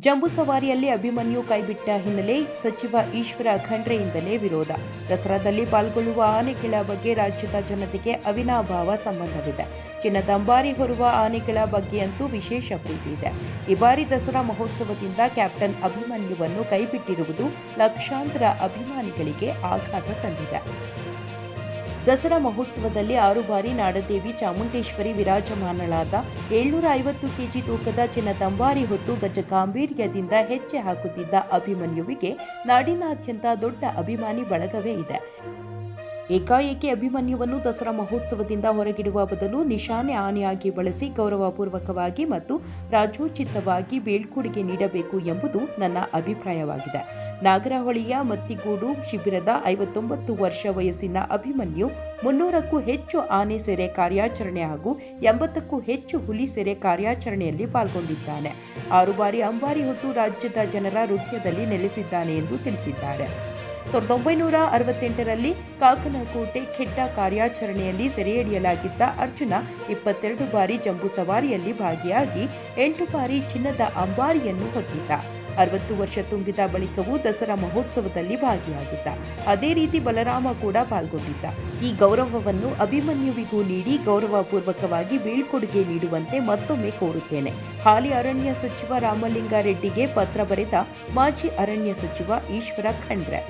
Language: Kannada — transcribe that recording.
ಜಂಬೂ ಸವಾರಿಯಲ್ಲಿ ಅಭಿಮನ್ಯು ಕೈಬಿಟ್ಟ ಹಿನ್ನೆಲೆ ಸಚಿವ ಈಶ್ವರ ಖಂಡ್ರೆಯಿಂದಲೇ ವಿರೋಧ. ದಸರಾದಲ್ಲಿ ಪಾಲ್ಗೊಳ್ಳುವ ಆನೆಗಳ ಬಗ್ಗೆ ರಾಜ್ಯದ ಜನತೆಗೆ ಅವಿನಾಭಾವ ಸಂಬಂಧವಿದೆ. ಚಿನ್ನದ ಅಂಬಾರಿ ಹೊರುವ ಆನೆಗಳ ಬಗ್ಗೆಯಂತೂ ವಿಶೇಷ ಪ್ರೀತಿ ಇದೆ. ಈ ಬಾರಿ ದಸರಾ ಮಹೋತ್ಸವದಿಂದ ಕ್ಯಾಪ್ಟನ್ ಅಭಿಮನ್ಯುವನ್ನು ಕೈಬಿಟ್ಟಿರುವುದು ಲಕ್ಷಾಂತರ ಅಭಿಮಾನಿಗಳಿಗೆ ಆಘಾತ ತಂದಿದೆ. ದಸರಾ ಮಹೋತ್ಸವದಲ್ಲಿ 6 ಬಾರಿ ನಾಡದೇವಿ ಚಾಮುಂಡೇಶ್ವರಿ ವಿರಾಜಮಾನಳಾದ 750 ಕೆಜಿ ತೂಕದ ಚಿನ್ನದ ಅಂಬಾರಿ ಹೊತ್ತು ಗಜಗಾಂಭೀರ್ಯದಿಂದ ಹೆಜ್ಜೆ ಹಾಕುತ್ತಿದ್ದ ಅಭಿಮನ್ಯುವಿಗೆ ನಾಡಿನಾದ್ಯಂತ ದೊಡ್ಡ ಅಭಿಮಾನಿ ಬಳಗವೇ ಇದೆ. ಏಕಾಏಕಿ ಅಭಿಮನ್ಯುವನ್ನು ದಸರಾ ಮಹೋತ್ಸವದಿಂದ ಹೊರಗಿಡುವ ಬದಲು ನಿಶಾನೆ ಆನೆಯಾಗಿ ಬಳಸಿ ಗೌರವಪೂರ್ವಕವಾಗಿ ಮತ್ತು ರಾಜೋಚಿತವಾಗಿ ಬೀಳ್ಕೊಡುಗೆ ನೀಡಬೇಕು ಎಂಬುದು ನನ್ನ ಅಭಿಪ್ರಾಯವಾಗಿದೆ. ನಾಗರಹೊಳೆಯ ಮತ್ತಿಗೂಡು ಶಿಬಿರದ 59 ವರ್ಷ ವಯಸ್ಸಿನ ಅಭಿಮನ್ಯು 300ಕ್ಕೂ ಹೆಚ್ಚು ಆನೆ ಸೆರೆ ಕಾರ್ಯಾಚರಣೆ ಹಾಗೂ 80ಕ್ಕೂ ಹೆಚ್ಚು ಹುಲಿ ಸೆರೆ ಕಾರ್ಯಾಚರಣೆಯಲ್ಲಿ ಪಾಲ್ಗೊಂಡಿದ್ದಾನೆ. 6 ಬಾರಿ ಅಂಬಾರಿ ಹೊತ್ತು ರಾಜ್ಯದ ಜನರ ಹೃದಯದಲ್ಲಿ ನೆಲೆಸಿದ್ದಾನೆ ಎಂದು ತಿಳಿಸಿದ್ದಾರೆ. 1968ರಲ್ಲಿ ಕಾಕನಕೋಟೆ ಖೆಡ್ಡ ಕಾರ್ಯಾಚರಣೆಯಲ್ಲಿ ಸೆರೆಹಿಡಿಯಲಾಗಿದ್ದ ಅರ್ಜುನ 22 ಬಾರಿ ಜಂಬೂ ಸವಾರಿಯಲ್ಲಿ ಭಾಗಿಯಾಗಿ 8 ಬಾರಿ ಚಿನ್ನದ ಅಂಬಾರಿಯನ್ನು ಹೊತ್ತಿದ್ದ. 60 ವರ್ಷ ತುಂಬಿದ ಬಳಿಕವೂ ದಸರಾ ಮಹೋತ್ಸವದಲ್ಲಿ ಭಾಗಿಯಾಗಿದ್ದ. ಅದೇ ರೀತಿ ಬಲರಾಮ ಕೂಡ ಪಾಲ್ಗೊಂಡಿದ್ದ. ಈ ಗೌರವವನ್ನು ಅಭಿಮನ್ಯುವಿಗೂ ನೀಡಿ ಗೌರವಪೂರ್ವಕವಾಗಿ ಬೀಳ್ಕೊಡುಗೆ ನೀಡುವಂತೆ ಮತ್ತೊಮ್ಮೆ ಕೋರುತ್ತೇನೆ. ಹಾಲಿ ಅರಣ್ಯ ಸಚಿವ ರಾಮಲಿಂಗಾರೆಡ್ಡಿಗೆ ಪತ್ರ ಬರೆದ ಮಾಜಿ ಅರಣ್ಯ ಸಚಿವ ಈಶ್ವರ ಖಂಡ್ರೆ.